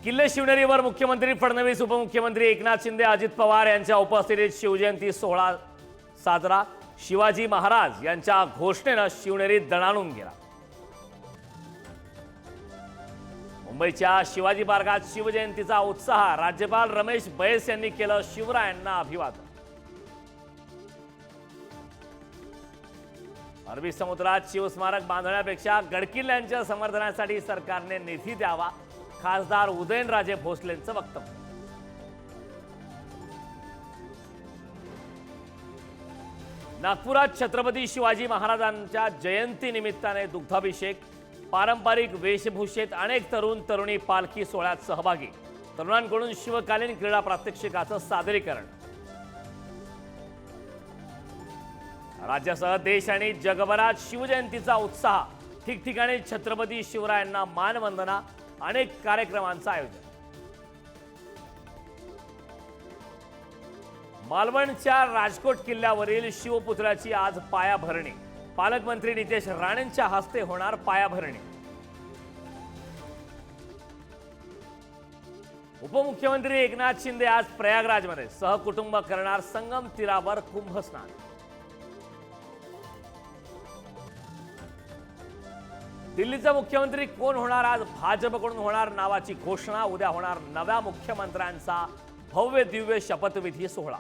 किल्ले शिवनेरीवर मुख्यमंत्री फडणवीस, उपमुख्यमंत्री एकनाथ शिंदे, अजित पवार यांच्या उपस्थितीत शिवजयंती सोहळा साजरा। शिवाजी महाराज यांच्या घोषणेने शिवनेरी दणाणून गेला। मुंबईच्या शिवाजी पार्कात शिवजयंतीचा उत्साह। राज्यपाल रमेश बैस यांनी केलं शिवरायांना अभिवादन। अरबी समुद्रात शिवस्मारक बांधण्यापेक्षा गडकिल्ल्यांच्या समर्थनासाठी सरकारने निधी द्यावा, खासदार उदयनराजे भोसलेंचं वक्तव्य। नागपुरात छत्रपती शिवाजी महाराजांच्या जयंती निमित्ताने दुग्धाभिषेक। पारंपरिक वेशभूषेत अनेक तरुण तरुणी पालखी सोहळ्यात सहभागी। तरुणांकडून शिवकालीन क्रीडा प्रात्यक्षिकाचं सादरीकरण। राज्यासह देश आणि जगभरात शिवजयंतीचा उत्साह। ठिकठिकाणी छत्रपती शिवरायांना मानवंदना, अनेक कार्यक्रमांचं आयोजन। मालवणच्या राजकोट किल्ल्यावरील शिवपुतळ्याची आज पायाभरणी। पालकमंत्री नितेश राणेंच्या हस्ते होणार पायाभरणी। उपमुख्यमंत्री एकनाथ शिंदे आज प्रयागराजमध्ये सहकुटुंब करणार संगम तीरावर कुंभस्नान। दिल्लीचा मुख्यमंत्री कोण होणार? आज भाजपकडून होणार नावाची घोषणा। उद्या होणार नव्या मुख्यमंत्र्यांचा भव्य दिव्य शपथविधी सोहळा।